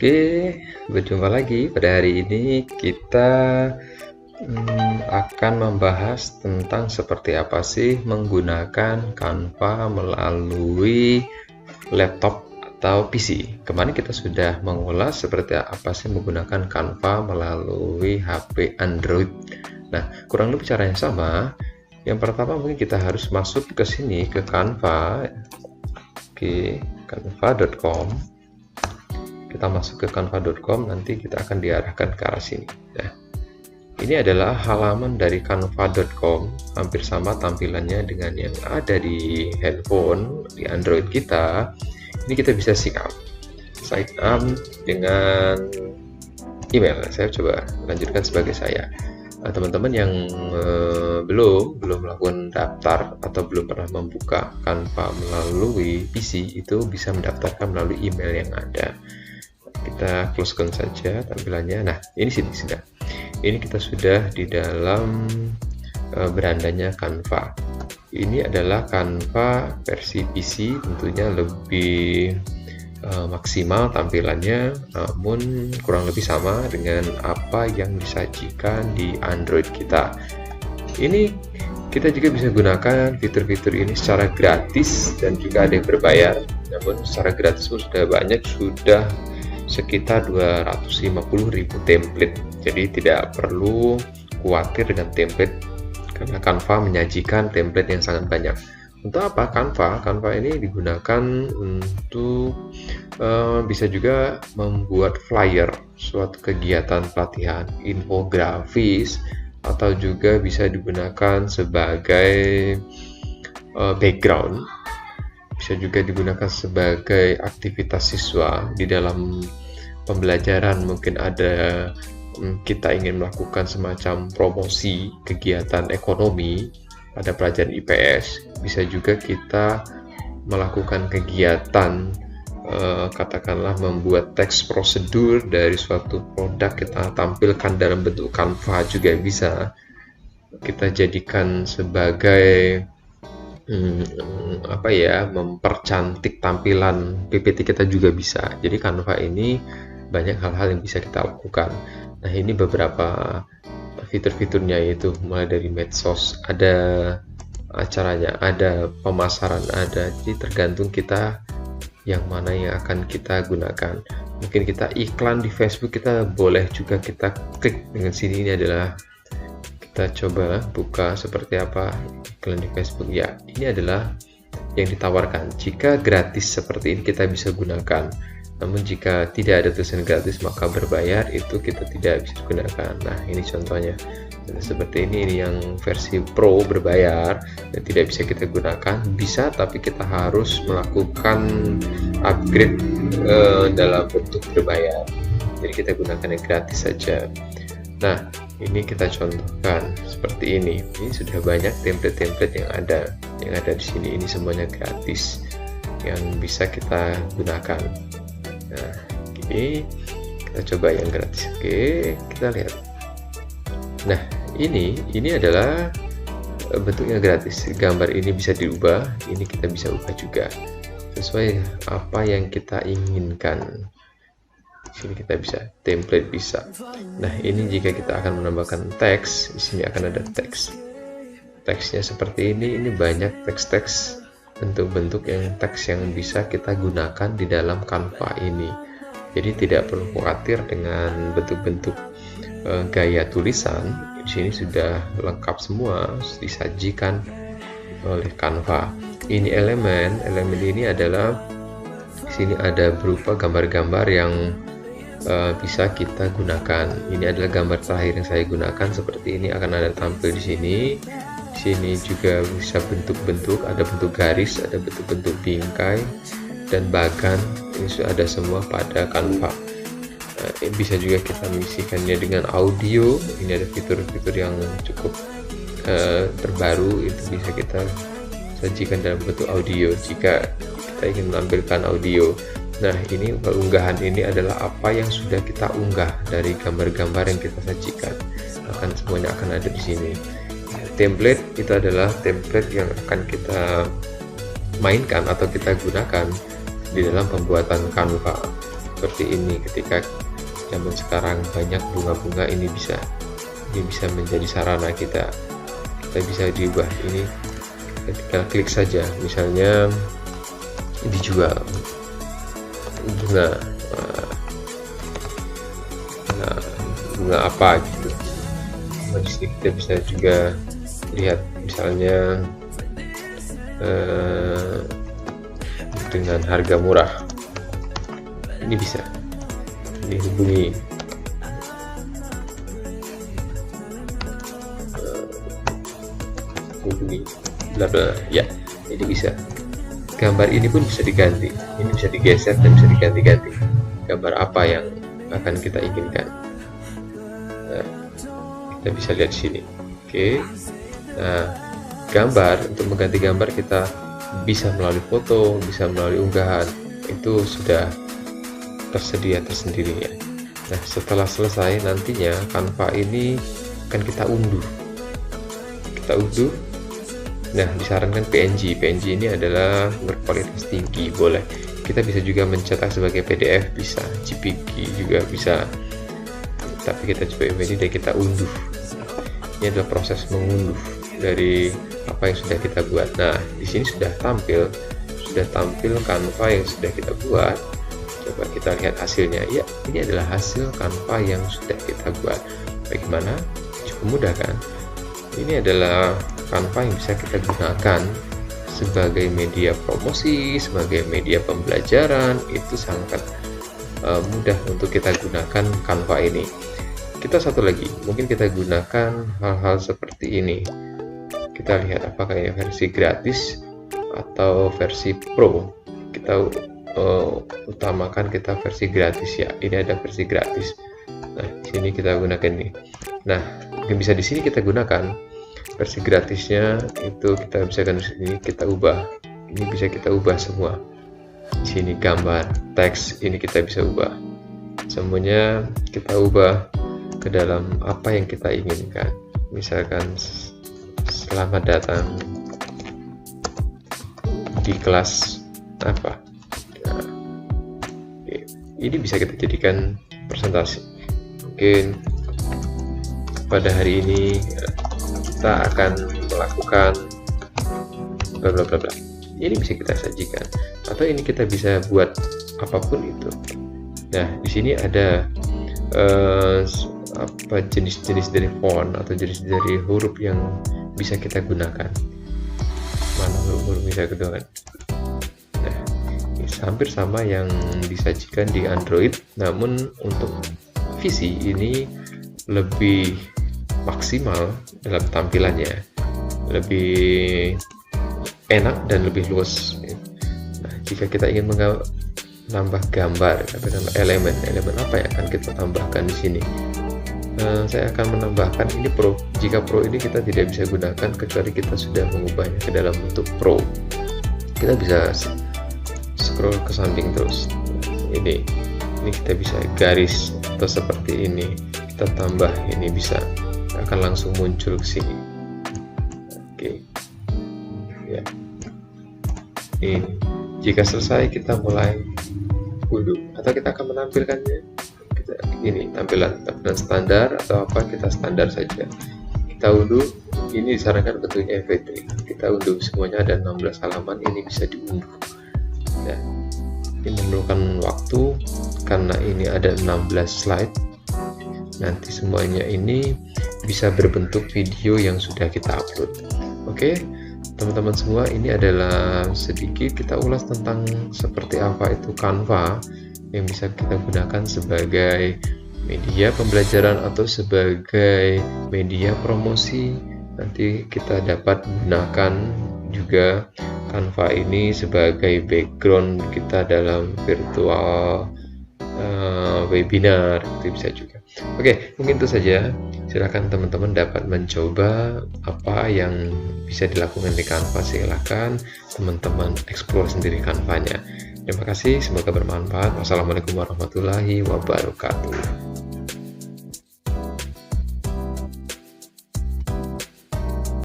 Oke, berjumpa lagi. Pada hari ini kita akan membahas tentang seperti apa sih menggunakan Canva melalui laptop atau PC. Kemarin kita sudah mengulas seperti apa sih menggunakan Canva melalui HP Android. Nah, kurang lebih caranya sama. Yang pertama mungkin kita harus masuk ke sini, ke Canva. Oke, canva.com. Kita masuk ke canva.com, nanti kita akan diarahkan ke arah sini. Nah, ini adalah halaman dari canva.com, hampir sama tampilannya dengan yang ada di handphone, di Android kita. Ini kita bisa sign up dengan email. Saya coba lanjutkan sebagai saya. Nah, teman-teman yang belum melakukan daftar atau belum pernah membuka Canva melalui PC, itu bisa mendaftarkan melalui email yang ada. Kita closekan saja tampilannya. Nah, ini sini sudah. Ini kita sudah di dalam berandanya Canva. Ini adalah Canva versi PC, tentunya lebih maksimal tampilannya, namun kurang lebih sama dengan apa yang disajikan di Android kita. Ini kita juga bisa gunakan fitur-fitur ini secara gratis dan juga ada yang berbayar. Namun secara gratis pun sudah banyak, sudah sekitar 250.000 template. Jadi tidak perlu khawatir dengan template karena Canva menyajikan template yang sangat banyak. Untuk apa Canva? Canva ini digunakan untuk bisa juga membuat flyer suatu kegiatan pelatihan, infografis, atau juga bisa digunakan sebagai background. Bisa juga digunakan sebagai aktivitas siswa di dalam pembelajaran. Mungkin ada kita ingin melakukan semacam promosi kegiatan ekonomi pada pelajaran IPS. Bisa juga kita melakukan kegiatan katakanlah membuat teks prosedur dari suatu produk, kita tampilkan dalam bentuk Canva juga bisa. Kita jadikan sebagai mempercantik tampilan PPT kita juga bisa. Jadi Canva ini banyak hal-hal yang bisa kita lakukan. Nah, ini beberapa fitur-fiturnya, yaitu mulai dari medsos, ada acaranya, ada pemasaran, ada. Jadi tergantung kita yang mana yang akan kita gunakan. Mungkin kita iklan di Facebook, kita boleh juga kita klik dengan sini. Ini adalah, kita coba buka seperti apa iklan di Facebook. Ya, ini adalah yang ditawarkan. Jika gratis seperti ini kita bisa gunakan. Namun jika tidak ada tulisan gratis maka berbayar, itu kita tidak bisa gunakan. Nah, ini contohnya. Seperti ini yang versi Pro berbayar dan tidak bisa kita gunakan. Bisa, tapi kita harus melakukan upgrade dalam bentuk berbayar. Jadi kita gunakan yang gratis saja. Nah, ini kita contohkan seperti ini. Ini sudah banyak template-template yang ada di sini. Ini semuanya gratis yang bisa kita gunakan. Nah, ini kita coba yang gratis. Oke, kita lihat. Nah, ini adalah bentuknya gratis. Gambar ini bisa diubah, ini kita bisa ubah juga sesuai apa yang kita inginkan. Di sini kita bisa template bisa. Nah, ini jika kita akan menambahkan teks, di sini akan ada teks. Teksnya seperti ini. Ini banyak teks-teks, bentuk-bentuk yang teks yang bisa kita gunakan di dalam Canva ini. Jadi tidak perlu khawatir dengan bentuk-bentuk gaya tulisan. Di sini sudah lengkap semua, disajikan oleh Canva. Ini elemen ini adalah, di sini ada berupa gambar-gambar yang bisa kita gunakan. Ini adalah gambar terakhir yang saya gunakan, seperti ini akan ada tampil di sini. Di sini juga bisa bentuk-bentuk, ada bentuk garis, ada bentuk-bentuk bingkai dan bagan. Ini sudah ada semua pada Canva. Bisa juga kita mengisikannya dengan audio. Ini ada fitur-fitur yang cukup terbaru, itu bisa kita sajikan dalam bentuk audio jika kita ingin menampilkan audio. Nah, ini unggahan ini adalah apa yang sudah kita unggah dari gambar-gambar yang kita sajikan. Semuanya akan ada di sini. Template itu adalah template yang akan kita mainkan atau kita gunakan di dalam pembuatan Canva. seperti ini. Ketika zaman sekarang banyak bunga-bunga, ini bisa menjadi sarana kita bisa diubah. Ini ketika klik saja, misalnya dijual bunga apa gitu. Di sini kita bisa juga lihat misalnya dengan harga murah, ini bisa dihubungi bla bla, ya ini bisa. Gambar ini pun bisa diganti, ini bisa digeser dan bisa diganti-ganti gambar apa yang akan kita inginkan. Nah, kita bisa lihat di sini. Oke. Nah, gambar, untuk mengganti gambar kita bisa melalui foto, bisa melalui unggahan, itu sudah tersedia tersendiri ya. Nah, setelah selesai nantinya Canva ini akan kita unduh. Nah, disarankan PNG ini adalah berkualitas tinggi, boleh. Kita bisa juga mencetak sebagai PDF, bisa JPG juga bisa, tapi kita coba ini dan kita unduh. Ini adalah proses mengunduh dari apa yang sudah kita buat. Nah, di sini sudah tampil Canva yang sudah kita buat. Coba kita lihat hasilnya. Ya, ini adalah hasil Canva yang sudah kita buat. Bagaimana? Cukup mudah kan? Ini adalah Canva yang bisa kita gunakan sebagai media promosi, sebagai media pembelajaran. Itu sangat mudah untuk kita gunakan Canva ini. Kita satu lagi, mungkin kita gunakan hal-hal seperti ini. Kita lihat apakah ini versi gratis atau versi pro. Kita utamakan kita versi gratis ya. Ini ada versi gratis. Nah, di sini kita gunakan ini. Nah, yang bisa di sini kita gunakan versi gratisnya, itu kita bisa kan di sini kita ubah. Ini bisa kita ubah semua. Di sini gambar, teks, ini kita bisa ubah. Semuanya kita ubah ke dalam apa yang kita inginkan. Misalkan selamat datang di kelas apa. Nah, ini bisa kita jadikan presentasi. Mungkin pada hari ini kita akan melakukan bla bla bla bla. Ini bisa kita sajikan, atau ini kita bisa buat apapun itu. Nah, di sini ada jenis-jenis dari font atau jenis dari huruf yang bisa kita gunakan. Mana huruf-huruf bisa kita gunakan? Nah, ini hampir sama yang disajikan di Android, namun untuk visi ini lebih maksimal dalam tampilannya, lebih enak dan lebih luas. Nah, jika kita ingin menambah gambar atau menambah elemen apa yang akan kita tambahkan di sini? Saya akan menambahkan ini Pro. Jika Pro ini kita tidak bisa gunakan kecuali kita sudah mengubahnya ke dalam bentuk Pro. Kita bisa scroll ke samping terus. Ini kita bisa garis atau seperti ini. Kita tambah, ini bisa akan langsung muncul ke sini. Oke. Ya. Ini jika selesai kita mulai unduh, atau kita akan menampilkannya. Ini tampilan standar atau apa, kita standar saja. Kita unduh. Ini disarankan bentuknya MP3. Kita unduh semuanya, ada 16 halaman. Ini bisa diunduh. Ya. Ini memerlukan waktu karena ini ada 16 slide. Nanti semuanya ini bisa berbentuk video yang sudah kita upload. Oke, teman-teman semua, ini adalah sedikit kita ulas tentang seperti apa itu Canva yang bisa kita gunakan sebagai media pembelajaran atau sebagai media promosi. Nanti kita dapat gunakan juga Canva ini sebagai background kita dalam virtual webinar, itu bisa juga. Oke, mungkin itu saja. Silakan teman-teman dapat mencoba apa yang bisa dilakukan di Canva. Silakan teman-teman explore sendiri Canva-nya. Terima kasih, semoga bermanfaat. Wassalamualaikum warahmatullahi wabarakatuh.